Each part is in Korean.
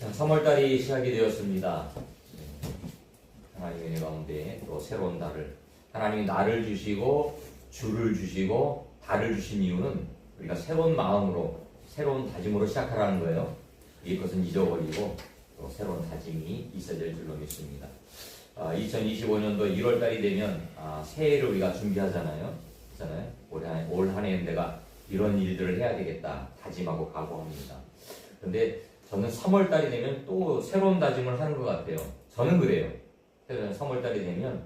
자, 3월달이 시작이 되었습니다. 하나님의 은혜 가운데 또 새로운 달을, 하나님이 날을 주시고 주를 주시고 달을 주신 이유는 우리가 새로운 마음으로 새로운 다짐으로 시작하라는 거예요. 이것은 잊어버리고 또 새로운 다짐이 있어야 될 줄로 믿습니다. 2025년도 1월달이 되면 새해를 우리가 준비하잖아요. 올 한 해는 내가 이런 일들을 해야 되겠다 다짐하고 각오합니다. 그런데 저는 3월달이 되면 또 새로운 다짐을 하는 것 같아요. 저는 그래요. 3월달이 되면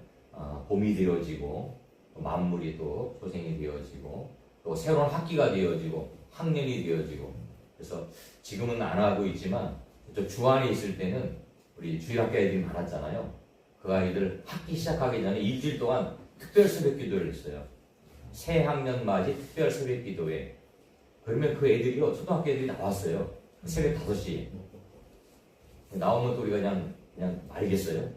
봄이 되어지고 만물이 또 조생이 되어지고 또 새로운 학기가 되어지고 학년이 되어지고, 그래서 지금은 안 하고 있지만 저 주안에 있을 때는 우리 주일학교 애들이 많았잖아요. 그 아이들 학기 시작하기 전에 일주일 동안 특별 새벽 기도를 했어요. 새 학년 맞이 특별 새벽 기도회. 그러면 그 애들이요, 초등학교 애들이 나왔어요. 새벽 5시에. 나오면 또 우리가 그냥 말겠어요?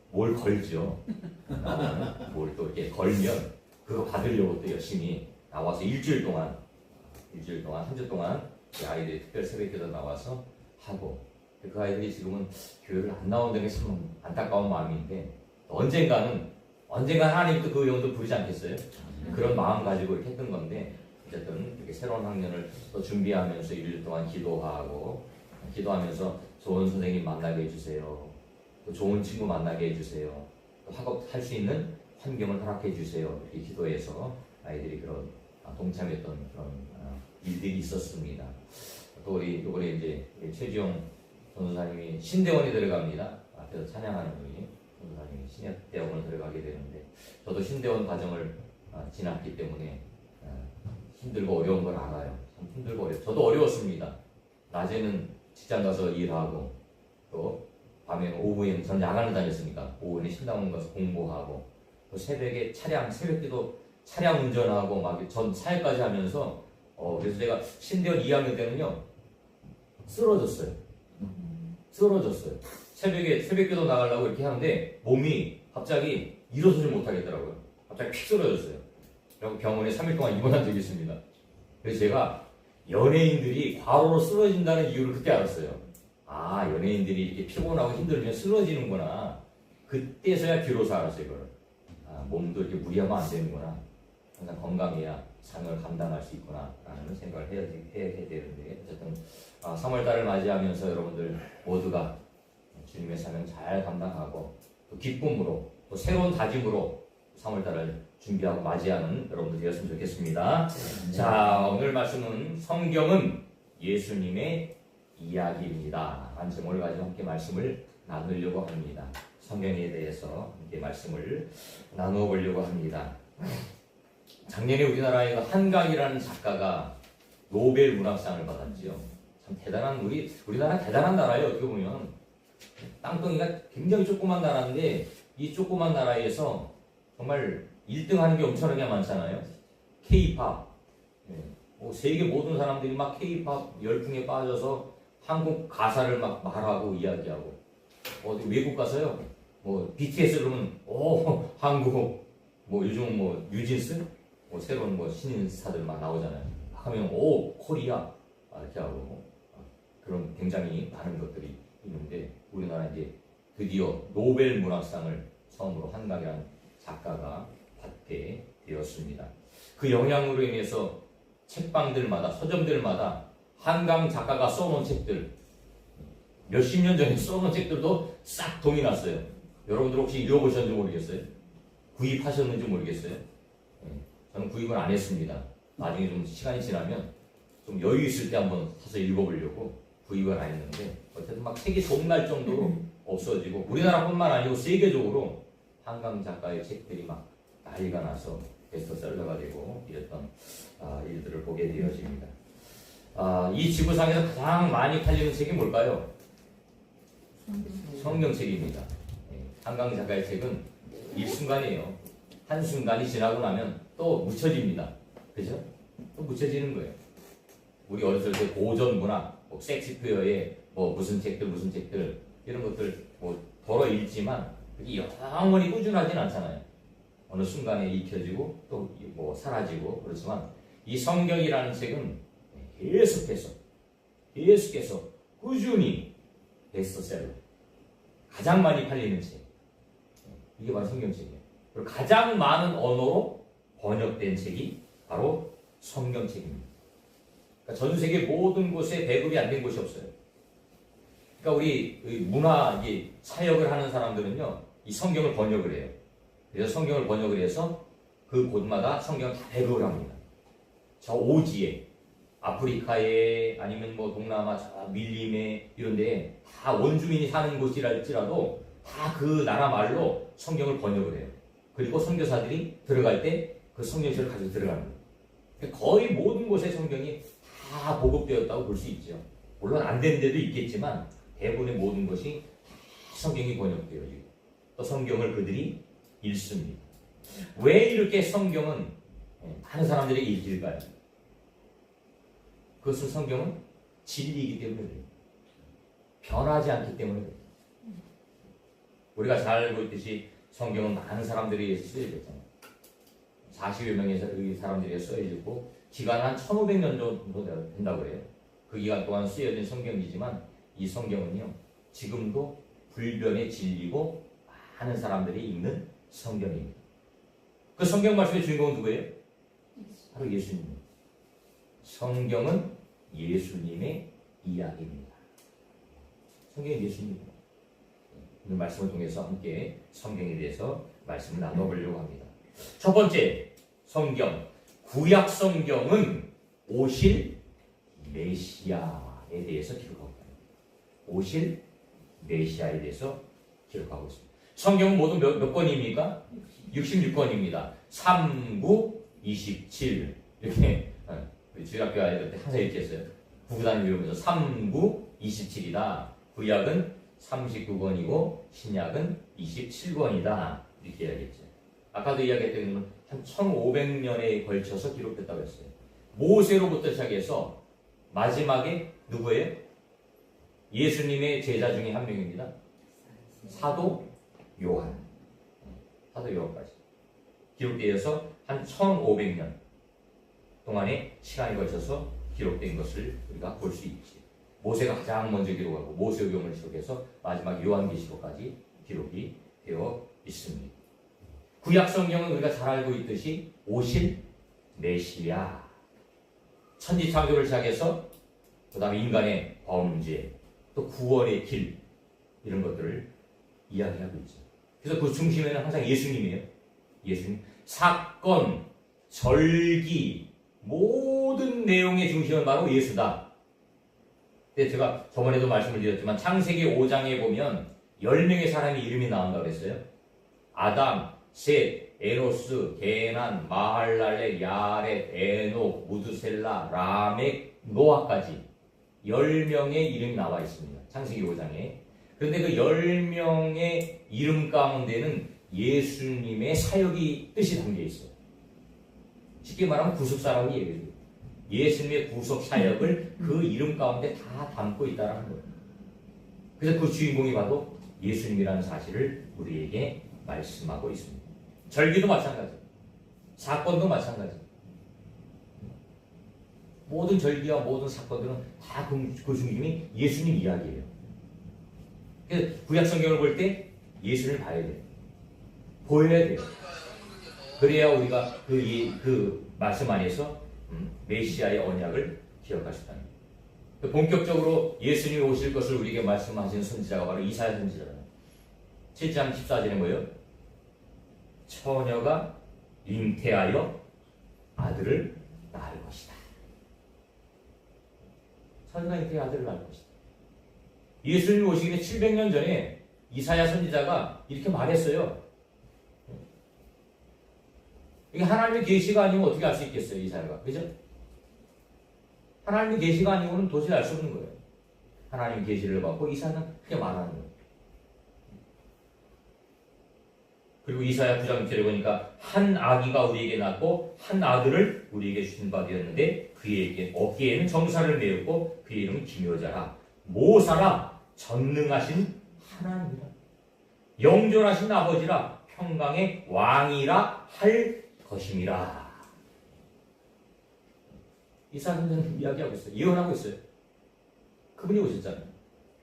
뭘 걸죠? 나오면 뭘 또 이렇게 걸면 그거 받으려고 또 열심히 나와서 일주일 동안, 한 주 동안 아이들이 특별 새벽 기도 나와서 하고, 그 아이들이 지금은 교회를 안 나온다는 게 참 안타까운 마음인데, 언젠가는 하나님도 그 영도 부르지 않겠어요? 그런 마음 가지고 이렇게 했던 건데, 어쨌든 이렇게 새로운 학년을 또 준비하면서 일주일 동안 기도하면서 좋은 선생님 만나게 해주세요. 또 좋은 친구 만나게 해주세요. 또 학업할 수 있는 환경을 허락해 주세요. 이렇게 기도해서 아이들이 그런 동참했던 그런 일들이 있었습니다. 또 우리 이번에 이제 최지용 전도사님이 신대원에 들어갑니다. 앞에서 찬양하는 분이 전도사님이 신대원을 들어가게 되는데, 저도 신대원 과정을 지났기 때문에 힘들고 어려운 걸 알아요. 참 힘들고 어려워. 저도 어려웠습니다. 낮에는 직장 가서 일하고, 또 밤에 오후에는 저는 야간을 다녔으니까 오후에는 신당원 가서 공부하고, 또 새벽에 새벽기도 차량 운전하고 막 전 사회까지 하면서 그래서 제가 신대원 2학년 때는요 쓰러졌어요. 새벽에 새벽기도 나가려고 이렇게 하는데 몸이 갑자기 일어서지 못하겠더라고요. 갑자기 픽 쓰러졌어요. 그리고 병원에 3일 동안 입원한 적이 있습니다. 그래서 제가 연예인들이 과로로 쓰러진다는 이유를 그때 알았어요. 연예인들이 이렇게 피곤하고 힘들면 쓰러지는구나. 그때서야 비로소 알았어요, 이거를. 몸도 이렇게 무리하면 안 되는구나. 항상 건강해야 삶을 감당할 수 있구나 라는 생각을 해야 되는데, 어쨌든 3월달을 맞이하면서 여러분들 모두가 주님의 사명 잘 감당하고 또 기쁨으로 또 새로운 다짐으로 3월달을 준비하고 맞이하는 여러분들 되었으면 좋겠습니다. 자, 오늘 말씀은 성경은 예수님의 이야기입니다 라는 제목을 가지고 함께 말씀을 나누려고 합니다. 성경에 대해서 함께 말씀을 나누어 보려고 합니다. 작년에 우리나라의 한강이라는 작가가 노벨 문학상을 받았지요. 참 대단한, 우리나라 대단한 나라예요. 어떻게 보면 땅덩이가 굉장히 조그만 나라인데, 이 조그만 나라에서 정말 1등 하는 게 엄청나게 많잖아요. K-팝, 세계 모든 사람들이 막 K-팝 열풍에 빠져서 한국 가사를 막 말하고 이야기하고, 어디 외국 가서요, BTS 그러면 한국, 요즘 뉴진스, 새로운 신인스타들 막 나오잖아요. 막 하면 코리아 이렇게 하고, 그런 굉장히 많은 것들이 있는데, 우리나라 이제 드디어 노벨 문학상을 처음으로 한강이라는 작가가 받게 되었습니다. 그 영향으로 인해서 책방들마다, 서점들마다 한강 작가가 써놓은 책들, 몇십 년 전에 써놓은 책들도 싹 동이 났어요. 여러분들 혹시 읽어보셨는지 모르겠어요? 구입하셨는지 모르겠어요? 저는 구입을 안 했습니다. 나중에 좀 시간이 지나면 좀 여유 있을 때 한번 사서 읽어보려고 구입을 안 했는데, 어쨌든 막 책이 동날 정도로 없어지고, 우리나라뿐만 아니고 세계적으로 한강 작가의 책들이 막 난리가 나서 베스트셀러가 되고 이랬던 일들을 보게 되어집니다. 이 지구상에서 가장 많이 팔리는 책이 뭘까요? 성경책입니다. 한강 작가의 책은 일순간이에요. 한순간이 지나고 나면 또 묻혀집니다. 그죠? 또 묻혀지는 거예요. 우리 어렸을 때 고전 문학, 섹스피어의 무슨 책들 이런 것들 덜어 읽지만 그게 영원히 꾸준하진 않잖아요. 어느 순간에 익혀지고 또 사라지고. 그렇지만 이 성경이라는 책은 계속해서 꾸준히 베스트셀러. 가장 많이 팔리는 책. 이게 바로 성경책이에요. 그리고 가장 많은 언어로 번역된 책이 바로 성경책입니다. 그러니까 전 세계 모든 곳에 배급이 안 된 곳이 없어요. 그러니까 우리 문화 사역을 하는 사람들은요, 이 성경을 번역을 해요. 그래서 성경을 번역을 해서 그 곳마다 성경을 다 배급을 합니다. 저 오지에, 아프리카에, 아니면 뭐 동남아, 밀림에 이런 데에 다 원주민이 사는 곳이랄지라도 다 그 나라 말로 성경을 번역을 해요. 그리고 선교사들이 들어갈 때 그 성경책을 가지고 들어갑니다. 거의 모든 곳에 성경이 다 보급되었다고 볼 수 있죠. 물론 안 된 데도 있겠지만 대부분의 모든 것이 다 성경이 번역되어 있고 또 성경을 그들이 읽습니다. 왜 이렇게 성경은 많은 사람들에게 읽힐까요? 그것은 성경은 진리이기 때문에 그래요. 변하지 않기 때문에 그래요. 우리가 잘 알고 있듯이 성경은 많은 사람들에 의해서 쓰여졌잖아요. 40여 명의 사람들이 쓰여졌고 기간 한 1500년 정도 된다고 그래요. 그 기간 동안 쓰여진 성경이지만 이 성경은요, 지금도 불변의 진리고 많은 사람들이 읽는 성경입니다. 그 성경 말씀의 주인공은 누구예요? 바로 예수님입니다. 성경은 예수님의 이야기입니다. 성경은 예수님입니다. 오늘 말씀을 통해서 함께 성경에 대해서 말씀을 나눠보려고 합니다. 첫 번째, 성경. 구약 성경은 오실 메시아에 대해서 기록하고 있습니다. 오실 메시아에 대해서 기록하고 있습니다. 성경은 모두 몇 권입니까? 66권입니다. 3, 9, 27 이렇게 주일학교 아이들 때 항상 이렇게 했어요. 구구단 외우면서 3, 9, 27이다. 구약은 39권이고 신약은 27권이다. 이렇게 이야기했죠. 아까도 이야기했던 것은 한 1500년에 걸쳐서 기록됐다고 했어요. 모세로부터 시작해서 마지막에 누구예요? 예수님의 제자 중에 한 명입니다. 사도 요한. 사도 요한까지 기록되어서 한 1500년 동안의 시간이 걸쳐서 기록된 것을 우리가 볼 수 있지. 모세가 가장 먼저 기록하고 모세오경을 시작해서 마지막 요한계시록까지 기록이 되어 있습니다. 구약 성경은 우리가 잘 알고 있듯이 오실 메시아, 천지 창조를 시작해서 그 다음에 인간의 범죄, 또 구원의 길 이런 것들을 이야기하고 있죠. 그래서 그 중심에는 항상 예수님이에요. 예수님. 사건, 절기, 모든 내용의 중심은 바로 예수다. 근데 제가 저번에도 말씀을 드렸지만 창세기 5장에 보면 10명의 사람의 이름이 나온다고 했어요. 아담, 셋, 에노스, 게난, 마할랄렛, 야렛, 에녹, 무드셀라, 라멕, 노아까지 10명의 이름이 나와 있습니다. 창세기 5장에. 그런데 그 10명의 이름 가운데는 예수님의 사역이 뜻이 담겨 있어요. 쉽게 말하면 구속사라고 얘기해요. 예수님의 구속 사역을 그 이름 가운데 다 담고 있다는 거예요. 그래서 그 주인공이 바로 예수님이라는 사실을 우리에게 말씀하고 있습니다. 절기도 마찬가지, 사건도 마찬가지. 모든 절기와 모든 사건들은 다 그 중심이 예수님 이야기예요. 그래서 구약 성경을 볼 때 예수님을 봐야 돼요. 보여야 돼요. 그래야 우리가 그 말씀 안에서 메시아의 언약을 기억할 수 있다는 거예요. 본격적으로 예수님이 오실 것을 우리에게 말씀하신 선지자가 바로 이사야 선지자예요. 7장 14절에 뭐예요? 처녀가 잉태하여 아들을 낳을 것이다. 처녀가 잉태하여 아들을 낳을 것이다. 예수님이 오시기 700년 전에 이사야 선지자가 이렇게 말했어요. 이게 하나님의 계시가 아니면 어떻게 알 수 있겠어요, 이사야가? 그죠? 하나님의 계시가 아니고는 도저히 알 수 없는 거예요. 하나님의 계시를 받고 이사야는 그렇게 말하는 거예요. 그리고 이사야 9장 6절에 보니까 한 아기가 우리에게 낳고 한 아들을 우리에게 주신 바 되었는데 그에게 어깨에는 정사를 메었고 그의 이름은 기묘자라 모사라 전능하신 하나님이라 영존하신 아버지라 평강의 왕이라 할 것임이라. 이사야는 이야기하고 있어요. 예언하고 있어요. 그분이 오셨잖아요.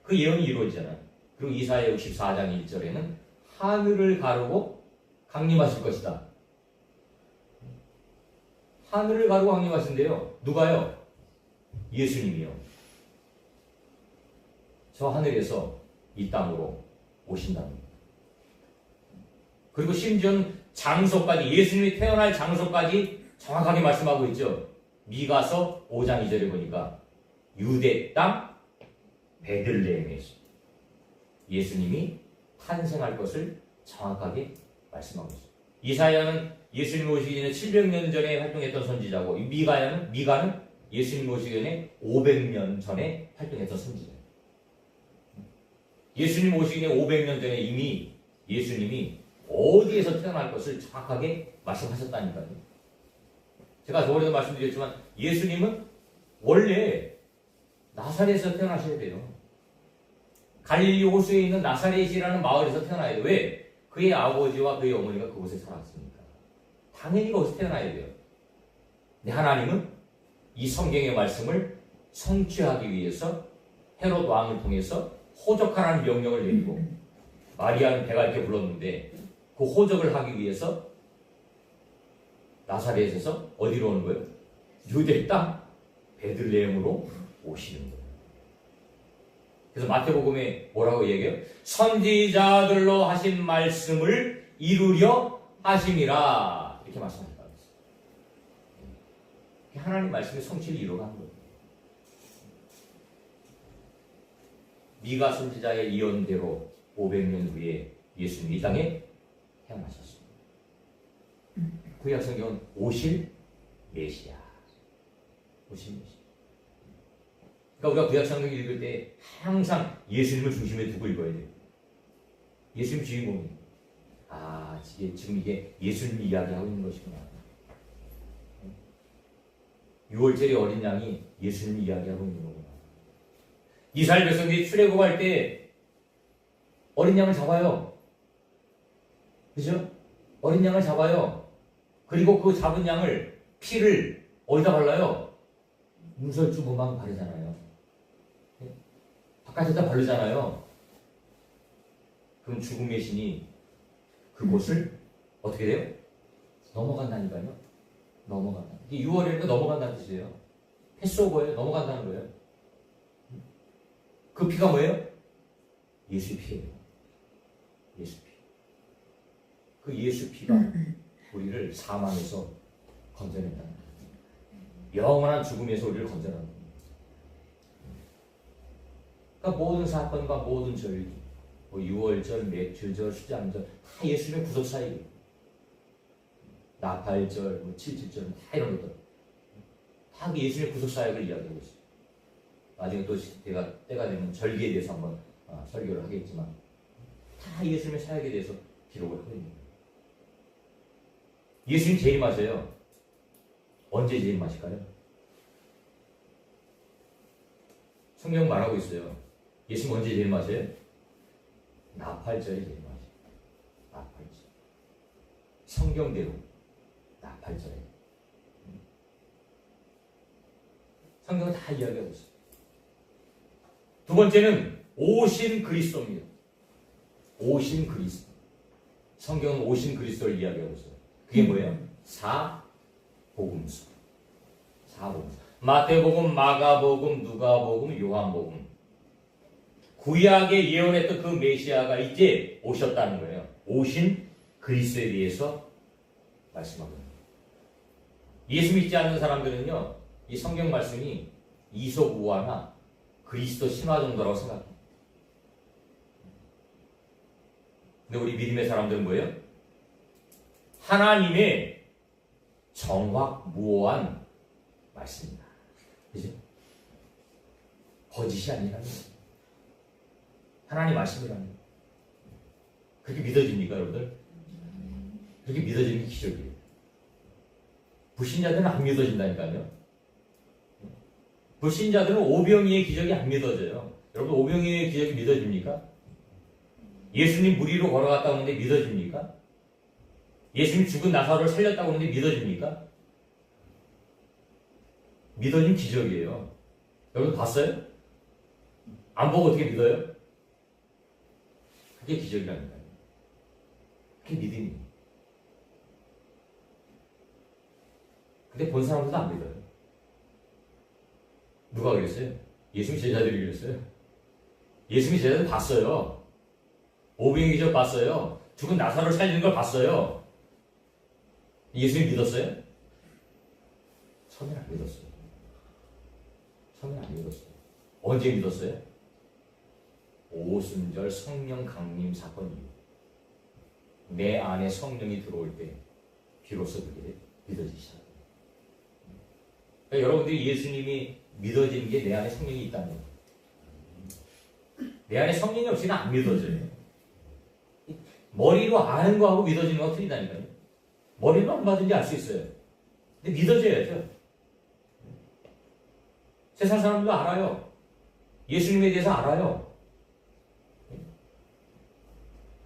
그 예언이 이루어지잖아요. 그리고 이사야 64장 1절에는 하늘을 가르고 강림하실 것이다. 하늘을 가르고 강림하신대요. 누가요? 예수님이요. 저 하늘에서 이 땅으로 오신답니다. 그리고 심지어는 장소까지, 예수님이 태어날 장소까지 정확하게 말씀하고 있죠. 미가서 5장 2절에 보니까 유대 땅 베들레헴에서 예수님이 탄생할 것을 정확하게 말씀하고 있어요. 이사야는 예수님 오시기 전에 700년 전에 활동했던 선지자고, 미가는 예수님 오시기 전에 500년 전에 활동했던 선지자예요. 예수님 오시기 전에 500년 전에 이미 예수님이 어디에서 태어날 것을 정확하게 말씀하셨다니까요. 제가 저번에도 말씀드렸지만 예수님은 원래 나사렛에서 태어나셔야 돼요. 갈릴리 호수에 있는 나사렛이라는 마을에서 태어나야 돼요. 왜? 그의 아버지와 그의 어머니가 그곳에 살았으니까. 당연히 거기서 태어나야 돼요. 근데 하나님은 이 성경의 말씀을 성취하기 위해서 헤롯 왕을 통해서 호적하라는 명령을 내리고, 마리아는 배가 이렇게 불렀는데 그 호적을 하기 위해서 나사렛에서 어디로 오는 거예요? 유대 땅 베들레헴으로 오시는 거예요. 그래서 마태복음에 뭐라고 얘기해요? 선지자들로 하신 말씀을 이루려 하심이라, 이렇게 말씀하셨다. 하나님 말씀의 성취를 이루어가는 거예요. 미가 선지자의 예언대로 500년 후에 예수님이 이 땅에 태어나셨습니다. 구약 성경은 오실 메시아. 오실 메시아. 그러니까 우리가 구약 성경 읽을 때 항상 예수님을 중심에 두고 읽어야 돼요. 예수님 주인공이. 아, 지금 이게 예수님 이야기하고 있는 것이구나. 6월절의 어린 양이 예수님 이야기하고 있는 거구나. 이스라엘 백성들이 출애굽할 때 어린 양을 잡아요. 그죠? 어린 양을 잡아요. 그리고 그 잡은 양을, 피를 어디다 발라요? 문설주보만 바르잖아요. 바깥에다 바르잖아요. 그럼 죽음의 신이 그곳을 어떻게 돼요? 넘어간다니까요. 넘어간다. 이게 6월이니까 넘어간다는 뜻이에요. 패스오버예요. 넘어간다는 거예요. 그 피가 뭐예요? 예수 피예요. 예수 피. 그 예수 피가 우리를 사망에서 건져낸다는 거예요. 영원한 죽음에서 우리를 건져내는 거예요. 그러니까 모든 사건과 모든 절기, 뭐 6월절, 맥주절, 수장절, 다 예수님의 구속 사역이에요. 나팔절, 뭐 77절, 다 이런 것들. 다 예수님의 구속 사역을 이야기하고 있어요. 나중에 또 때가 되면 절기에 대해서 한번 설교를 하겠지만, 다 예수님의 사역에 대해서 기록을 하고 있는 거예요. 예수님 재림하세요. 언제 재림하실까요? 성경 말하고 있어요. 예수님 언제 재림하세요? 나팔절에 재림하세요. 나팔절. 성경대로 나팔절에. 성경은 다 이야기하고 있어요. 두 번째는 오신 그리스도입니다. 오신 그리스도. 성경은 오신 그리스도를 이야기하고 있어요. 그게 뭐예요? 사복음서. 사복음서. 마태복음, 마가복음, 누가복음, 요한복음. 구약에 예언했던 그 메시아가 이제 오셨다는 거예요. 오신 그리스도에 대해서 말씀하고 있는 거예요. 예수 믿지 않는 사람들은요, 이 성경 말씀이 이솝우화나 그리스도 신화 정도라고 생각해요. 근데 우리 믿음의 사람들은 뭐예요? 하나님의 정확무오한 말씀이다. 그죠? 거짓이 아니라는 거예요. 하나님 말씀이라는 거예요. 그렇게 믿어집니까, 여러분들? 그렇게 믿어지는 게 기적이에요. 불신자들은 안 믿어진다니까요. 불신자들은 오병이의 기적이 안 믿어져요. 여러분, 오병이의 기적이 믿어집니까? 예수님 무리로 걸어갔다 오는데 믿어집니까? 예수님 죽은 나사로를 살렸다고 하는데 믿어집니까? 믿어진 기적이에요. 여러분 봤어요? 안 보고 어떻게 믿어요? 그게 기적이라니까요. 그게 믿음이에요. 근데 본 사람들도 안 믿어요. 누가 그랬어요? 예수님 제자들이 그랬어요. 예수님 제자들 봤어요. 오병이 기적 봤어요. 죽은 나사로를 살리는 걸 봤어요. 예수님 믿었어요? 처음엔 안 믿었어요. 처음엔 안 믿었어요. 언제 믿었어요? 오순절 성령 강림 사건 이후 내 안에 성령이 들어올 때 비로소 그게 믿어지기 시작해요. 그러니까 여러분들이 예수님이 믿어지는 게 내 안에 성령이 있다는 거예요. 내 안에 성령이 없이는 안 믿어져요. 머리로 아는 거하고 믿어지는 거하고 틀리다니까요. 머리로 안 받은지 알 수 있어요. 근데 믿어져야죠. 세상 사람들도 알아요. 예수님에 대해서 알아요.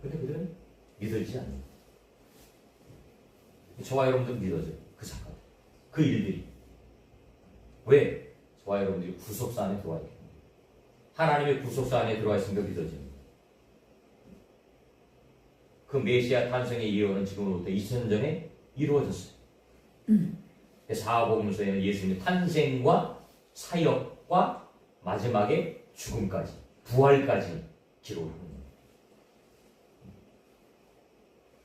근데 그들은 믿어지지 않아요. 저와 여러분들 믿어져요. 그 사건, 그 일들이. 왜? 저와 여러분들이 구속사 안에 들어와 있기 때문에. 하나님의 구속사 안에 들어와 있으니까 믿어집니다. 그 메시아 탄생의 예언은 지금으로부터 2000년 전에 이루어졌어요. 사복음서에는 예수님의 탄생과 사역과 마지막에 죽음까지, 부활까지 기록을 합니다.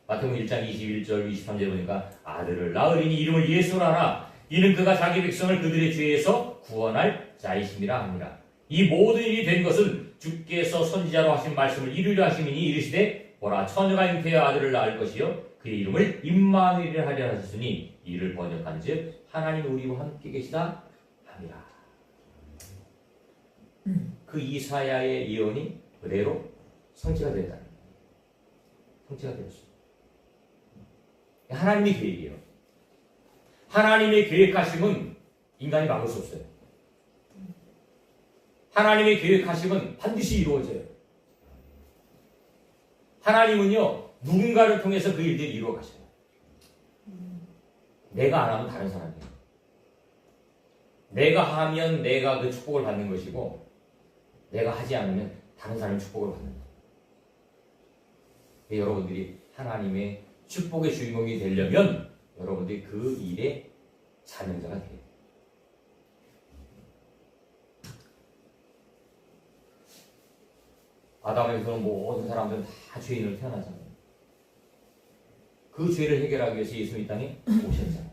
마태복음 1장 21절 23절에 보니까 아들을 낳으리니 이름을 예수라 하라. 이는 그가 자기 백성을 그들의 죄에서 구원할 자이심이라 합니다. 이 모든 일이 된 것은 주께서 선지자로 하신 말씀을 이루려 하심이니 이르시되 보라 처녀가 잉태하여 아들을 낳을 것이요 그의 이름을 임마누엘이라 하리라 하셨으니 이를 번역한즉 하나님 우리와 함께 계시다 함이라. 그 이사야의 예언이 그대로 성취가 됐다. 성취가 되었습니다. 하나님의 계획이에요. 하나님의 계획하심은 인간이 막을 수 없어요. 하나님의 계획하심은 반드시 이루어져요. 하나님은요, 누군가를 통해서 그 일들을 이루어 가셔요. 내가 안 하면 다른 사람이에요. 내가 하면 내가 그 축복을 받는 것이고, 내가 하지 않으면 다른 사람이 축복을 받는 거예요. 여러분들이 하나님의 축복의 주인공이 되려면 여러분들이 그 일의 사명자가 돼요. 아담에서는 모든 사람들은 다 죄인으로 태어나잖아요. 그 죄를 해결하기 위해서 예수님이 이 땅에 오셨잖아요.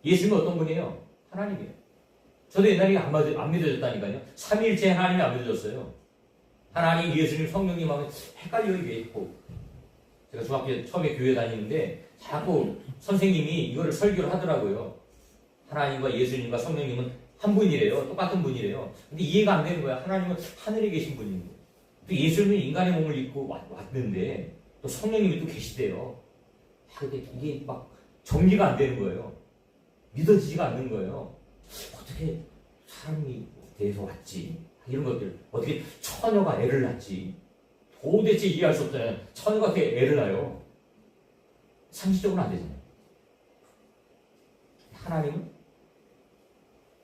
예수님은 어떤 분이에요? 하나님이에요. 저도 옛날에 안 믿어졌다니까요. 삼위일체 하나님이 안 믿어졌어요. 하나님, 예수님, 성령님 하면 헷갈려요, 이게. 제가 중학교 처음에 교회 다니는데 자꾸 선생님이 이거를 설교를 하더라고요. 하나님과 예수님과 성령님은 한 분이래요. 똑같은 분이래요. 근데 이해가 안 되는 거야. 하나님은 하늘에 계신 분인데. 또 예수님은 인간의 몸을 입고 왔는데 또 성령님이 또 계시대요. 이게 막 정리가 안 되는 거예요. 믿어지지가 않는 거예요. 어떻게 사람이 돼서 왔지? 이런 것들. 어떻게 처녀가 애를 낳지? 도대체 이해할 수 없잖아요. 처녀가 어떻게 애를 낳아요? 상식적으로는 안 되잖아요. 하나님은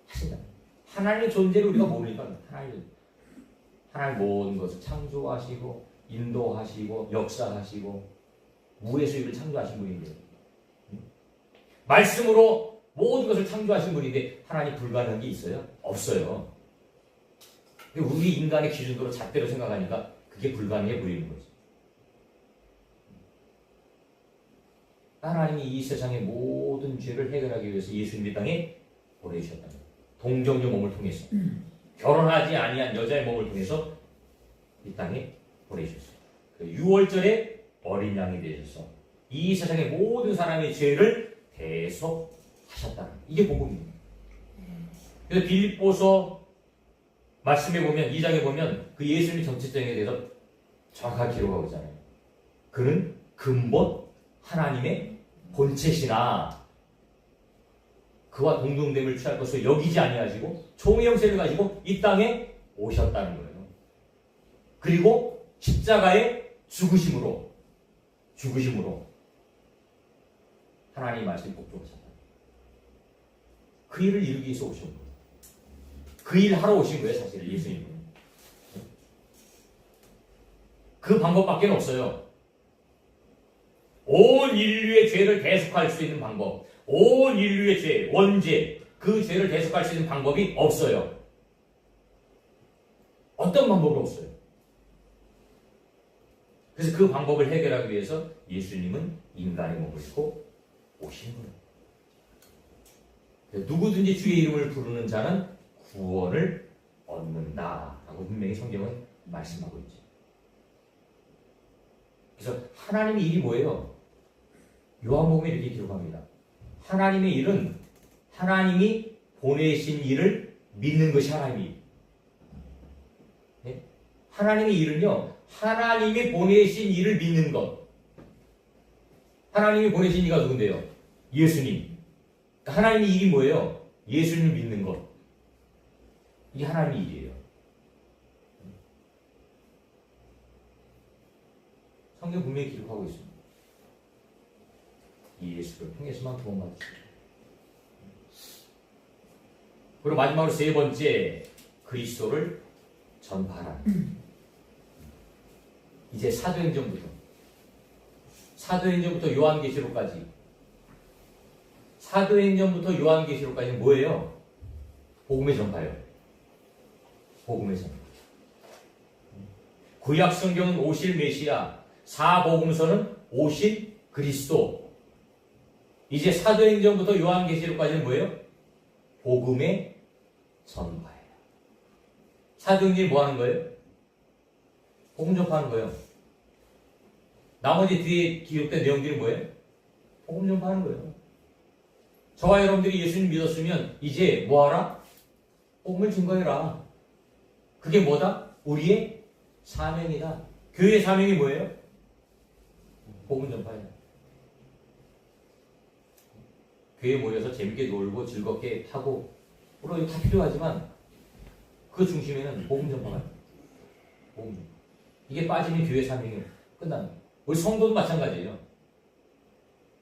하신다. 하나님의 존재를 우리가 모르니까 하나님 모든 것을 창조하시고 인도하시고 역사하시고 무에서 유를 창조하신 분인데 말씀으로 모든 것을 창조하신 분인데 하나님 불가능한 게 있어요? 없어요. 근데 우리 인간의 기준으로 잣대로 생각하니까 그게 불가능해 보이는 거죠. 하나님이 이 세상의 모든 죄를 해결하기 위해서 예수님의 땅에 보내주셨다. 동정녀 몸을 통해서 결혼하지 아니한 여자의 몸을 통해서 이 땅에 보내주셨어요. 그 6월절에 어린 양이 되셔서 이 세상의 모든 사람의 죄를 대속하셨다. 이게 복음입니다. 그래서 빌립보서 말씀에 보면 2장에 보면 그 예수님의 정체성에 대해서 정확하게 기록하고 있잖아요. 그는 근본 하나님의 본체시나 그와 동등됨을 취할 것을 여기지 아니하시고 종의 형체를 가지고 이 땅에 오셨다는 거예요. 그리고 십자가의 죽으심으로 하나님의 말씀이 복종하셨다. 그 일을 이루기 위해서 오신 거예요. 그 일 하러 오신 거예요, 사실 예수님은. 그 방법밖에 없어요. 온 인류의 죄를 대속할 수 있는 방법, 온 인류의 죄, 원죄, 그 죄를 대속할 수 있는 방법이 없어요. 어떤 방법도 없어요. 그래서 그 방법을 해결하기 위해서 예수님은 인간의 몸을 입고 오신 거예요. 누구든지 주의 이름을 부르는 자는 구원을 얻는다라고 분명히 성경은 말씀하고 있죠. 그래서 하나님의 일이 뭐예요? 요한복음에 이렇게 기록합니다. 하나님의 일은 하나님이 보내신 일을 믿는 것이 하나님의 일. 네? 하나님의 일은요, 하나님이 보내신 일을 믿는 것. 하나님이 보내신 이가 누군데요? 예수님. 하나님의 일이 뭐예요? 예수님을 믿는 것. 이게 하나님의 일이에요. 성경 분명히 기록하고 있습니다. 이 예수를 통해서만 구원받으십니다. 그리고 마지막으로 세 번째, 그리스도를 전파하라는. 이제 사도행전부터 요한계시록까지, 사도행전부터 요한계시록까지는 뭐예요? 복음의 전파예요. 복음의 전파. 구약 성경은 오실 메시아, 사복음서는 오실 그리스도. 이제 사도행전부터 요한계시록까지는 뭐예요? 복음의 전파예요. 사도행전이 뭐 하는 거예요? 복음 전파하는 거예요. 나머지 뒤에 기록된 내용들이 뭐예요? 복음 전파하는 거예요. 저와 여러분들이 예수님 믿었으면 이제 뭐하라? 복음을 증거해라. 그게 뭐다? 우리의 사명이다. 교회의 사명이 뭐예요? 복음 전파예요. 교회에 모여서 재밌게 놀고 즐겁게 하고 물론 다 필요하지만 그 중심에는 복음 전파가 있어요. 복음 전파. 이게 빠지면 교회 사명이 끝나는 거예요. 우리 성도도 마찬가지예요.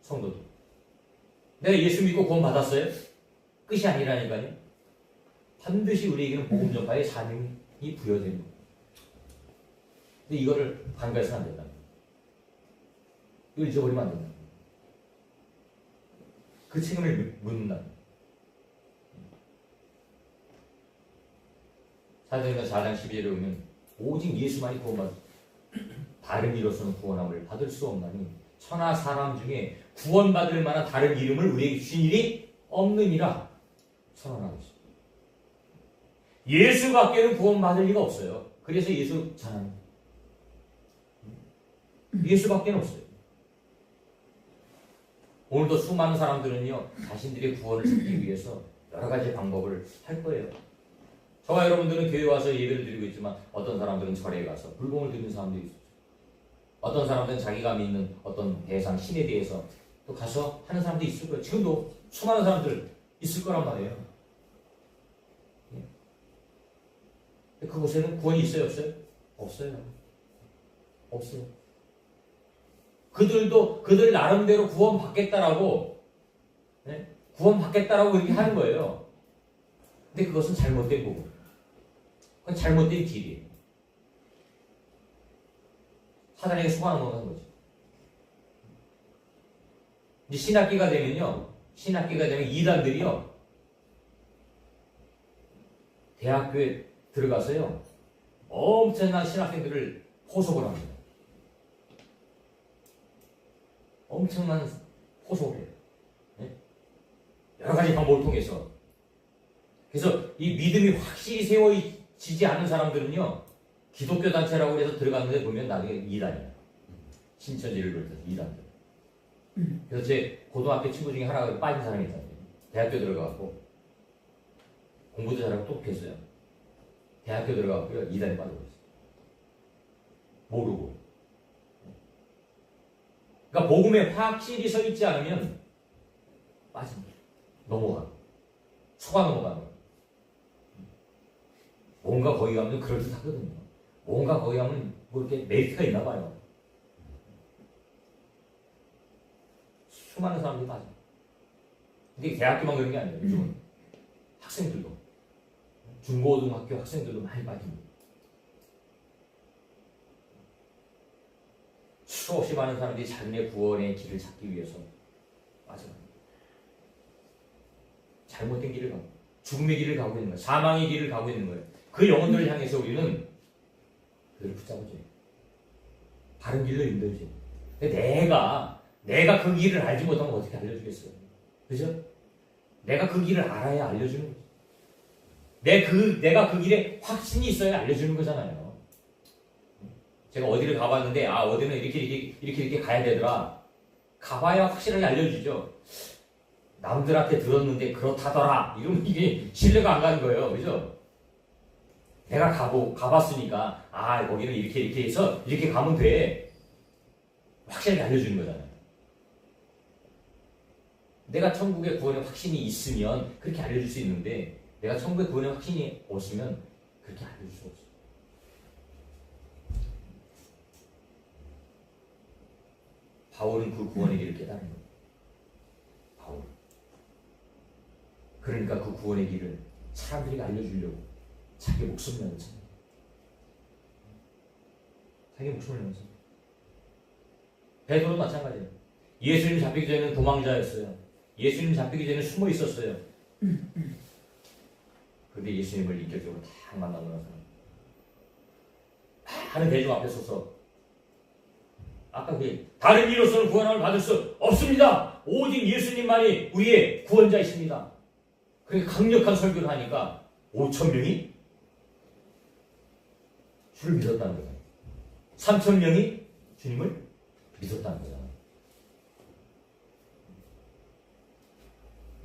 성도도. 내가 예수 믿고 구원 받았어요? 끝이 아니라니까요. 반드시 우리에게는 복음 전파의 사명이 부여되는 거예요. 근데 이거를 간과해서는 안 된다. 이걸 잊어버리면 안 된다. 그 책임을 묻는다. 사도행전 4장 12절에 보면 오직 예수만이 구원받을 다른 이로서는 구원함을 받을 수 없나니 천하 사람 중에 구원받을 만한 다른 이름을 우리에게 주신 일이 없느니라 선언하고 있습니다. 예수밖에는 구원받을 리가 없어요. 그래서 예수 전합니다. 예수밖에는 없어요. 오늘도 수많은 사람들은요, 자신들의 구원을 찾기 위해서 여러 가지 방법을 할 거예요. 저와 여러분들은 교회 와서 예배를 드리고 있지만 어떤 사람들은 절에 가서 불공을 드리는 사람들이 있어요. 어떤 사람들은 자기가 믿는 어떤 대상, 신에 대해서 또 가서 하는 사람도 있을 거예요. 지금도 수많은 사람들 있을 거란 말이에요. 그곳에는 구원이 있어요, 없어요? 없어요. 없어요. 그들 나름대로 구원받겠다라고, 네? 구원받겠다라고 이렇게 하는 거예요. 근데 그것은 잘못된 거고, 그건 잘못된 길이에요. 사단에게 속아는 거지. 이제 신학기가 되면 이단들이요, 대학교에 들어가서요, 엄청난 신학생들을 포섭을 합니다. 엄청난 포섭을 해요. 네? 여러 가지 방법을 통해서. 그래서 이 믿음이 확실히 세워지지 않은 사람들은요, 기독교 단체라고 해서 들어갔는데 보면 나중에 이단이에요. 신천지를 비롯해서 이단들. 그래서 제 고등학교 친구 중에 하나가 빠진 사람이 있어요. 대학교 들어가고 공부도 잘하고 똑똑했어요. 대학교 들어가고요, 이단에 빠져버렸어요. 모르고. 그러니까 복음에 확실히 서 있지 않으면 빠집니다. 넘어가. 속아 넘어가는 거예요. 뭔가 거기 가면 그럴듯하거든요. 뭔가 거기 가면 뭐 이렇게 메리트가 있나 봐요. 수많은 사람들이 빠져. 근데 대학교만 그런 게 아니에요. 요즘은 학생들도, 중고등학교 학생들도 많이 빠집니다. 수없이 많은 사람들이 자기네 구원의 길을 찾기 위해서 빠져갑니다. 잘못된 길을 가고 죽음의 길을 가고 있는 거예요. 사망의 길을 가고 있는 거예요. 그 영혼들을 향해서 우리는 그를 붙잡아줘요. 바른 길로 인도해줘요. 근데 내가 그 길을 알지 못하면 어떻게 알려주겠어요? 그죠? 내가 그 길을 알아야 알려주는 거죠. 내가 그 길에 확신이 있어야 알려주는 거잖아요. 제가 어디를 가봤는데, 어디는 이렇게 가야 되더라. 가봐야 확실하게 알려주죠. 남들한테 들었는데 그렇다더라. 이러면 이게 신뢰가 안 가는 거예요. 그죠? 내가 가봤으니까, 거기는 이렇게 해서 이렇게 가면 돼. 확실하게 알려주는 거잖아요. 내가 천국의 구원에 확신이 있으면 그렇게 알려줄 수 있는데, 내가 천국의 구원에 확신이 없으면 그렇게 알려줄 수 없어요. 바울은 그 구원의 길을 깨달은 거예요. 바울. 그러니까 그 구원의 길을 사람들에게 알려주려고 자기 목숨을 내었습니다. 자기 목숨을 내었습니다. 베드로도 마찬가지예요. 예수님 잡히기 전에는 도망자였어요. 예수님 잡히기 전에 숨어 있었어요. 그런데 예수님을 인격적으로 딱 만나고 나서 많은 대중 앞에 서서 아까 다른 이로서는 구원함을 받을 수 없습니다. 오직 예수님만이 우리의 구원자이십니다. 그렇게 강력한 설교를 하니까 5,000명이 주를 믿었다는 거예요. 3,000명이 주님을 믿었다는 거예요.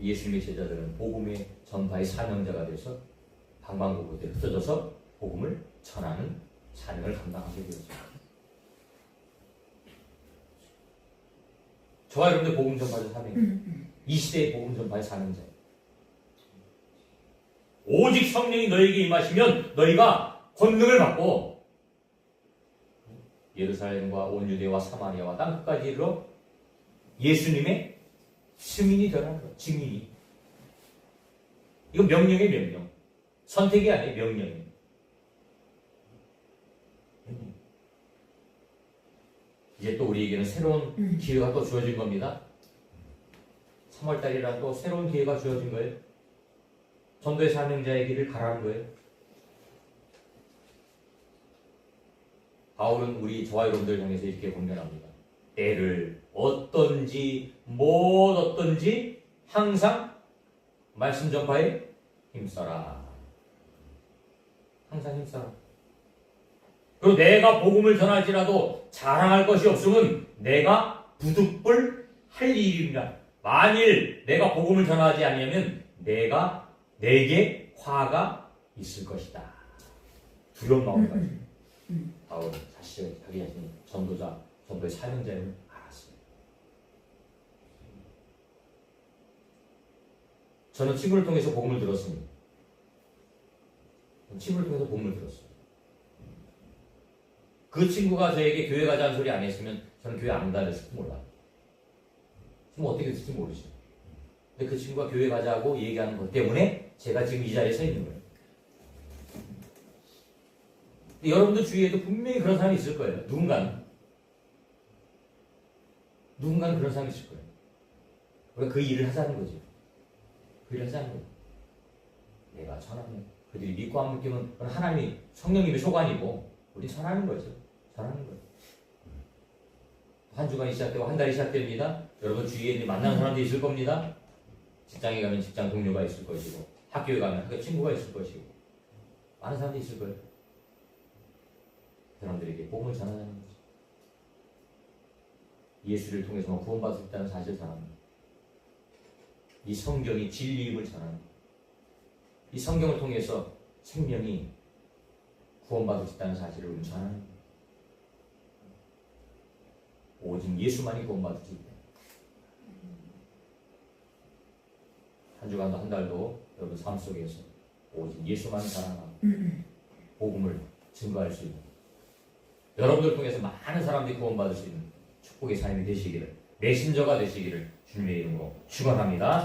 예수님의 제자들은 복음의 전파의 사명자가 돼서 방방곡곡에 흩어져서 복음을 전하는 사명을 감당하게 되었습니다. 저와 여러분들 복음 전파의 사명, 이 시대의 복음 전파의 사명자. 오직 성령이 너에게 임하시면 너희가 권능을 받고 예루살렘과 온 유대와 사마리아와 땅끝까지 이르러 예수님의 증인이 되라는 거예요. 증인이. 이거 명령의 명령. 선택이 아니에요. 명령이에요. 이제 또 우리에게는 새로운 기회가 또 주어진 겁니다. 3월달이라 또 새로운 기회가 주어진 거예요. 전도의 사명자의 길을 가라는 거예요. 바울은 저와 여러분들 향해서 이렇게 권면합니다. 때를 어떤지 항상 말씀 전파에 힘써라. 항상 힘써라. 그리고 내가 복음을 전할지라도 자랑할 것이 없으면 내가 부득불 할 일입니다. 만일 내가 복음을 전하지 않으면 내게 화가 있을 것이다. 두려운 마음을 가지고 바울은 자기 자신이 전도의 사명자임을 알았어요. 저는 친구를 통해서 복음을 들었습니다. 친구를 통해서 복음을 들었어요. 그 친구가 저에게 교회 가자는 소리 안 했으면 저는 교회 안 다녔을지 몰라요. 지금 어떻게 됐을지 모르죠. 근데 그 친구가 교회 가자고 얘기하는 것 때문에 제가 지금 이 자리에 서 있는 거예요. 여러분들 주위에도 분명히 그런 사람이 있을 거예요. 누군가는 그런 사람이 있을 거예요. 우리가 그 일을 하자는 거죠. 그 일을 하자는 거예요. 내가 전하면 그들이 믿고 안 믿기면 하나님이 성령님의 소관이고 우리 전하는 거죠. 전하는 거예요. 한 주간이 시작되고 한 달이 시작됩니다. 여러분 주위에 이제 만나는 사람들이 있을 겁니다. 직장에 가면 직장 동료가 있을 것이고 학교에 가면 학교 친구가 있을 것이고 많은 사람들이 있을 거예요. 그 사람들에게 복음을 전하자는 거죠. 예수를 통해서만 구원받을 수 있다는 사실을 전합니다. 이 성경이 진리임을 전합니다. 이 성경을 통해서 생명이 구원받을 수 있다는 사실을 우리는 전합니다. 오직 예수만이 구원받을 수 있다. 한 주간도 한 달도 여러분 삶 속에서 오직 예수만 자랑하고 복음을 증거할 수 있는 여러분들 통해서 많은 사람들이 구원받을 수 있는 축복의 삶이 되시기를 메신저가 되시기를 주님의 이름으로 축원합니다.